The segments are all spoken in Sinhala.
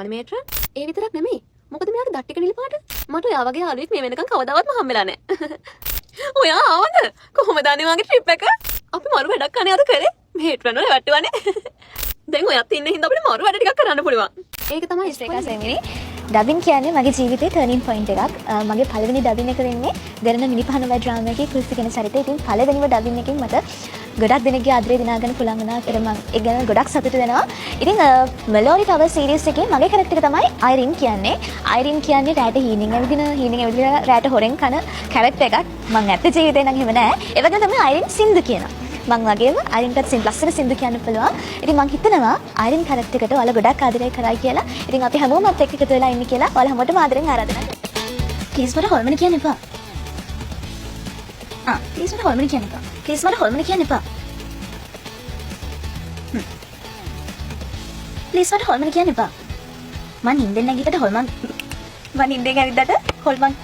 තියෙනවානේ මේට්‍ර. ඒ විතරක් නෙමෙයි. මොකද මෙයාගේ දත් ටික නිල් පාට. මට ඔයා වගේ යාළුවෙක් මේ වෙනකන් කවදාවත්ම හම්බෙලා නැහැ. ඔයා ආවද? කොහොමද අනේ වගේ ට්‍රිප් එක? අපි මරු වැඩක් අනේ අද කරේ. මේට්‍ර නෝ වැට්ටුවානේ. දැන් ඔයත් ඉන්න හින්දා අපිට මරු වැඩ ටිකක් කරන්න පුළුවන්. ඒක තමයි ස්ටේකා සෙමිනි. ඩබින් කියන්නේ මගේ ජීවිතේ ටර්නින් පොයින්ට් එකක්. මගේ පළවෙනි ඩබින් එක වෙන්නේ දෙරණ මිනිපහන වයි ඩ්‍රාමා එකේ ක්‍රිස්ටි කියන චරිතය. ඉතින් පළවෙනිම ඩබින් එකෙන් මට ගොඩක් දෙනෙක්ගේ ආදරය දිනාගන්න පුළුවන් වුණා. ඒතර මම ඒ ගැන ගොඩක් සතුටු වෙනවා. ඉතින් මෙලෝඩි ටවර් සීරීස් එකේ මගේ කැරක්ටර් එක තමයි අයිරින් කියන්නේ. අයිරින් කියන්නේ රැට හීනෙන් ඇවිදින රැට හොරෙන් කන කැරක්ටර් එකක්. මම ඇත්ත ජීවිතේ නම් එහෙම නෑ. ඒ වගේම තමයි අයිරින් සින්දු කියනවා. මං වගේම අයිරින්ටත් ලස්සන සින්දු කියන්න පුළුවන්. ඉතින් මං හිතනවා අයිරින් කැරක්ටර් එකට ඔයාලා ගොඩක් ආදරය කරයි කියලා. ඉතින් අපි හැමෝමත් එක්ක එකතු වෙලා ඉන්නේ කියලා ඔයාලා හැමෝටම ආදරෙන් ආරාධනා කරනවා. ප්ලීස් මට හොල්මන කියන්න එපා. ප්ලීස් මට හොල්මන කියන්න එපා. ප්ලීස් මට හොල්මන කියන්න එපා. ප්ලීස් මට හොල්මන කියන්න එපා. මං නිින්දෙන් නැගිටට හොල්මන් මං නිින්දෙන් ඇවිද්දට හොල්මන්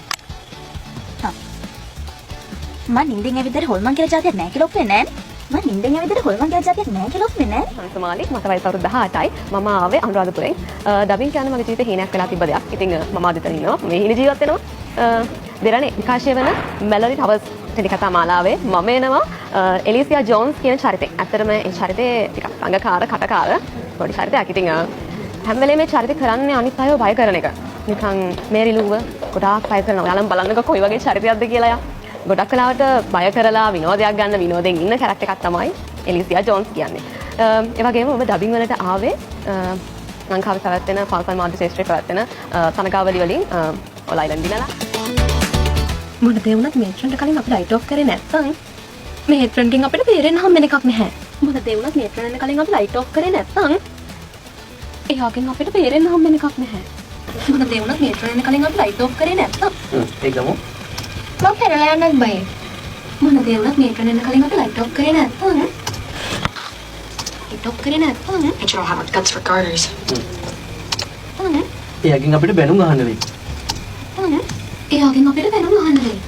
මං නිින්දෙන් ඇවිද්දට හොල්මන් කියලා જાතියක් නැහැ කියලා ඔප්පෙන්නේ නැහැ. මම නිින්දෙන් ඇවිදලා හොල්මන් කියලා જાතියක් නැහැ කියලා ඔප්පෙන්නේ නැහැ. මම සමාලි මට වයස අවුරුදු 18යි. මම ආවේ අනුරාධපුරයෙන්. ඩබින් කියන්නේ මගේ ජීවිතේ හීනයක් වෙලා තිබ්බ දෙයක්. ඉතින් මම අද එතන ඉන්නවා. මේ හීන ජීවත් වෙනවා. දෙරණේ විකාශය වෙන මෙලඩි ටවර්ස් ටෙලිකතා මාලාවේ මම එනවා එලිසියා ජෝන්ස් කියන චරිතේ. ඇත්තටම මේ චරිතේ ටිකක් අංගකාර කටකාර පොඩි චරිතයක්. ඉතින් හැම වෙලේම මේ චරිතේ කරන්නේ අනිත් අයව බය කරන එක. නිකන් මේරි ලූව ගොඩාක් බය කරනවා. ඔයාලම බලන්නකෝ කොයි වගේ චරිතයක්ද කියලා යා. ගොඩක් වෙලාවට බය කරලා විනෝදයක් ගන්න විනෝදෙන් ඉන්න කැරක්ටර් එකක් තමයි එලිසියා ජෝන්ස් කියන්නේ. ඒ වගේම ඔබ ඩබින් වලට ආවේ ලංකාවේ පැවැත්වෙන පාසල් මාධ්‍ය ශාස්ත්‍රයේ පැවැත්වෙන තනකාවලි වලින් ඔලයිලන් දිනලා. මොන දේ වුණත් මේට්‍රන්ට කලින් අපි රයිට් ඔෆ් කරේ නැත්නම් මේට්‍රන්ගෙන් අපිට බේරෙන්න හම්බෙන එකක් නැහැ. මොන දේ වුණත් මේට්‍රන්ට කලින් අපි රයිට් ඔෆ් කරේ නැත්නම් එයාගෙන් අපිට බේරෙන්න හම්බෙන එකක් නැහැ. මොන දේ වුණත් මේට්‍රන්ට කලින් අපි රයිට් ඔෆ් කරේ නැත්නම් ඒකම මම පෙරලා යන්නත් බයයි. මොන දේ වුණත් මේට්‍රන්ට කලින් අපි රයිට් ඔෆ් කරේ නැත්නම් රයිට් ඔෆ් කරේ නැත්නම් And you don't have much guts for garters. එයාගෙන් අපිට බැනුම් අහන්න වෙයි. එයාගෙන් අපිට වෙනම අහන්න වෙයි.